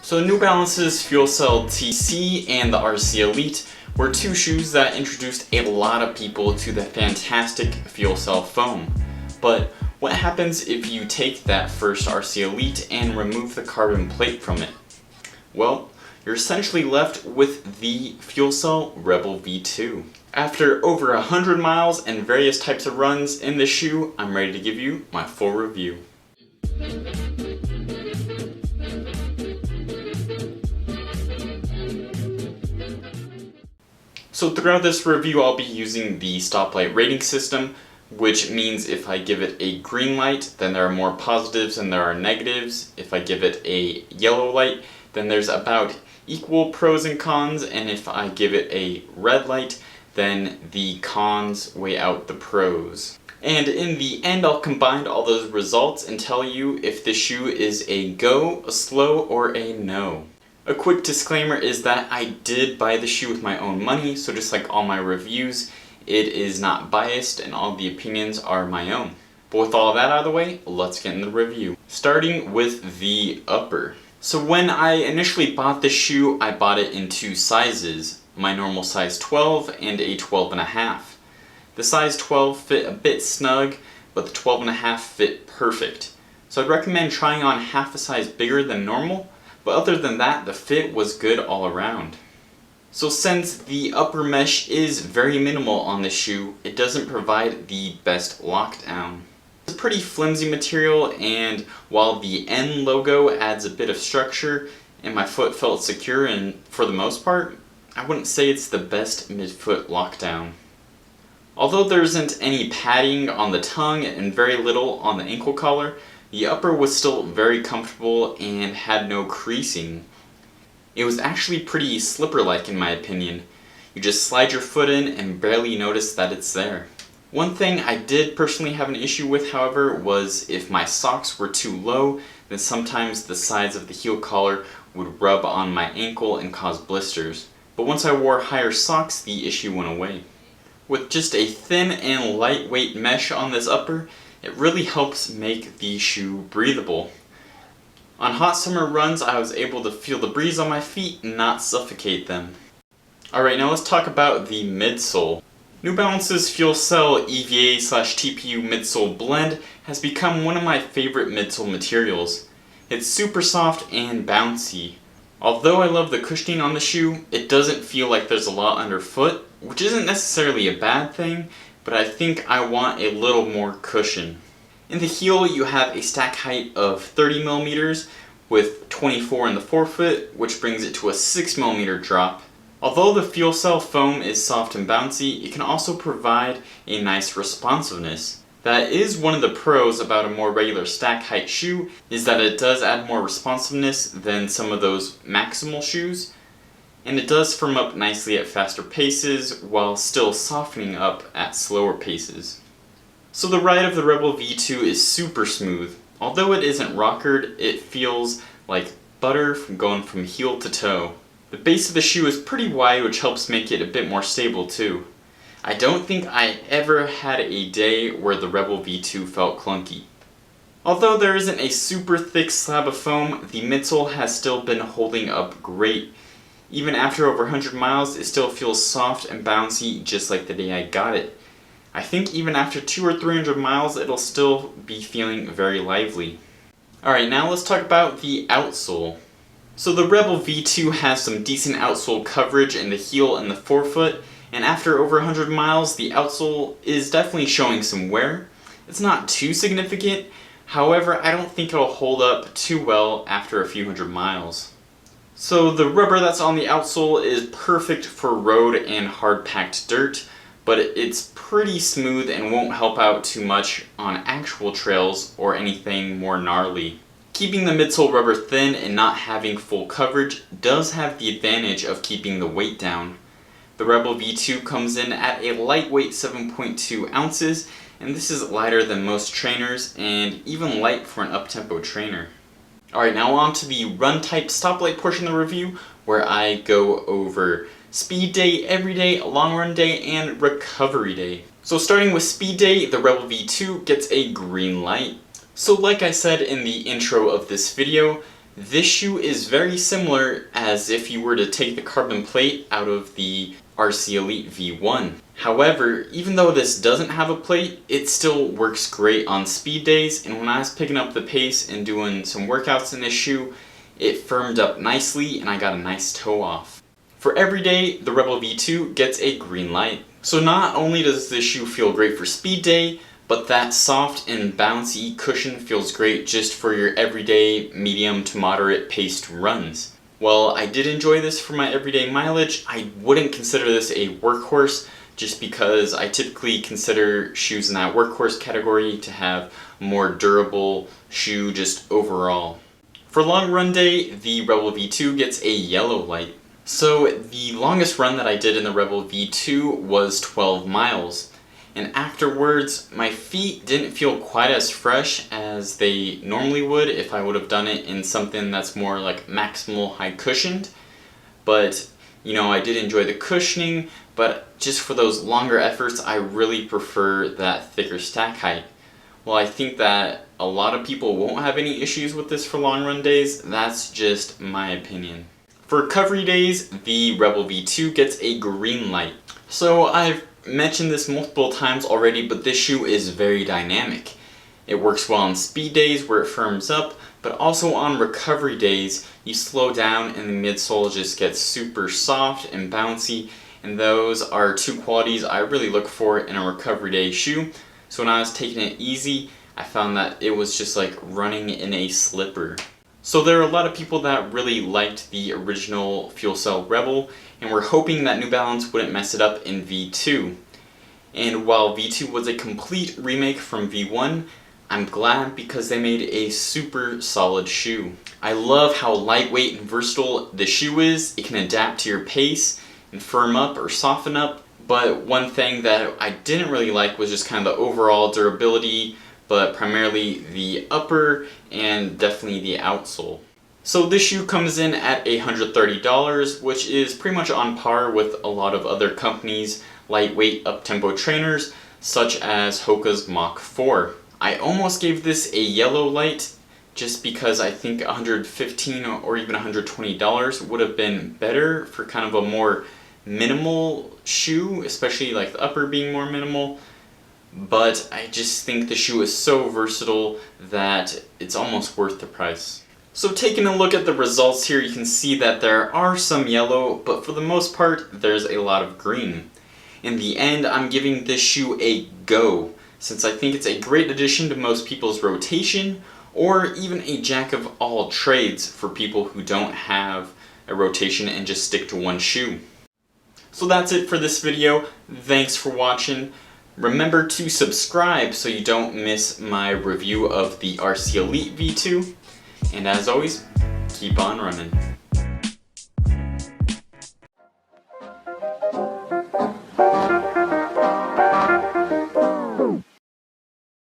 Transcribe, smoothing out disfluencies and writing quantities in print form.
So New Balance's Fuelcell TC and the RC Elite were two shoes that introduced a lot of people to the fantastic Fuelcell foam. But what happens if you take that first RC Elite and remove the carbon plate from it? Well, you're essentially left with the Fuelcell Rebel V2. After over 100 miles and various types of runs in this shoe, I'm ready to give you my full review. So throughout this review, I'll be using the Stoplight rating system, which means if I give it a green light, then there are more positives than there are negatives. If I give it a yellow light, then there's about equal pros and cons, and if I give it a red light, then the cons weigh out the pros. And in the end, I'll combine all those results and tell you if this shoe is a go, a slow, or a no. A quick disclaimer is that I did buy the shoe with my own money, so just like all my reviews, it is not biased and all the opinions are my own. But with all that out of the way, let's get in the review. Starting with the upper. So when I initially bought this shoe, I bought it in two sizes, my normal size 12 and a 12.5. The size 12 fit a bit snug, but the 12.5 fit perfect. So I'd recommend trying on half a size bigger than normal, but other than that, the fit was good all around. So since the upper mesh is very minimal on this shoe, it doesn't provide the best lockdown. It's a pretty flimsy material, and while the N logo adds a bit of structure and my foot felt secure, and for the most part, I wouldn't say it's the best midfoot lockdown. Although there isn't any padding on the tongue and very little on the ankle collar, the upper was still very comfortable and had no creasing. It was actually pretty slipper-like in my opinion. You just slide your foot in and barely notice that it's there. One thing I did personally have an issue with, however, was if my socks were too low, then sometimes the sides of the heel collar would rub on my ankle and cause blisters. But once I wore higher socks, the issue went away. With just a thin and lightweight mesh on this upper, it really helps make the shoe breathable. On hot summer runs, I was able to feel the breeze on my feet and not suffocate them. Alright, now let's talk about the midsole. New Balance's Fuelcell EVA/TPU midsole blend has become one of my favorite midsole materials. It's super soft and bouncy. Although I love the cushioning on the shoe, it doesn't feel like there's a lot underfoot, which isn't necessarily a bad thing, but I think I want a little more cushion. In the heel, you have a stack height of 30 millimeters with 24 in the forefoot, which brings it to a 6 millimeter drop. Although the Fuelcell foam is soft and bouncy, it can also provide a nice responsiveness. That is one of the pros about a more regular stack height shoe, is that it does add more responsiveness than some of those maximal shoes, and it does firm up nicely at faster paces while still softening up at slower paces. So the ride of the Rebel V2 is super smooth. Although it isn't rockered, it feels like butter going from heel to toe. The base of the shoe is pretty wide, which helps make it a bit more stable too. I don't think I ever had a day where the Rebel V2 felt clunky. Although there isn't a super thick slab of foam, the midsole has still been holding up great. Even after over 100 miles, it still feels soft and bouncy just like the day I got it. I think even after 200 or 300 miles, it'll still be feeling very lively. Alright, now let's talk about the outsole. So the Rebel V2 has some decent outsole coverage in the heel and the forefoot, and after over 100 miles, the outsole is definitely showing some wear. It's not too significant, however, I don't think it'll hold up too well after a few hundred miles. So the rubber that's on the outsole is perfect for road and hard-packed dirt, but it's pretty smooth and won't help out too much on actual trails or anything more gnarly. Keeping the midsole rubber thin and not having full coverage does have the advantage of keeping the weight down. The Rebel V2 comes in at a lightweight 7.2 ounces, and this is lighter than most trainers and even light for an up-tempo trainer. Alright, now on to the run type stoplight portion of the review, where I go over speed day, everyday, long run day, and recovery day. So starting with speed day, the Rebel V2 gets a green light. So like I said in the intro of this video, this shoe is very similar as if you were to take the carbon plate out of the RC Elite V1. However, even though this doesn't have a plate, it still works great on speed days, and when I was picking up the pace and doing some workouts in this shoe, it firmed up nicely and I got a nice toe off. For every day, the Rebel V2 gets a green light. So not only does this shoe feel great for speed day, but that soft and bouncy cushion feels great just for your everyday medium to moderate paced runs. While I did enjoy this for my everyday mileage, I wouldn't consider this a workhorse just because I typically consider shoes in that workhorse category to have a more durable shoe just overall. For long run day, the Rebel V2 gets a yellow light. So the longest run that I did in the Rebel V2 was 12 miles. And afterwards, my feet didn't feel quite as fresh as they normally would if I would have done it in something that's more like maximal high cushioned. But, I did enjoy the cushioning, but just for those longer efforts, I really prefer that thicker stack height. Well, I think that a lot of people won't have any issues with this for long run days. That's just my opinion. For recovery days, the Rebel V2 gets a green light. So I've mentioned this multiple times already, but this shoe is very dynamic. It works well on speed days where it firms up, but also on recovery days, you slow down and the midsole just gets super soft and bouncy, and those are two qualities I really look for in a recovery day shoe. So when I was taking it easy, I found that it was just like running in a slipper. So there are a lot of people that really liked the original Fuelcell Rebel and were hoping that New Balance wouldn't mess it up in V2. And while V2 was a complete remake from V1, I'm glad because they made a super solid shoe. I love how lightweight and versatile the shoe is. It can adapt to your pace and firm up or soften up. But one thing that I didn't really like was just kind of the overall durability, but primarily the upper and definitely the outsole. So this shoe comes in at $130, which is pretty much on par with a lot of other companies' lightweight up-tempo trainers, such as Hoka's Mach 4. I almost gave this a yellow light just because I think $115 or even $120 would have been better for kind of a more minimal shoe, especially like the upper being more minimal. But I just think the shoe is so versatile that it's almost worth the price. So taking a look at the results here, you can see that there are some yellow, but for the most part, there's a lot of green. In the end, I'm giving this shoe a go, since I think it's a great addition to most people's rotation, or even a jack of all trades for people who don't have a rotation and just stick to one shoe. So that's it for this video. Thanks for watching. Remember to subscribe so you don't miss my review of the RC Elite V2. And as always, keep on running.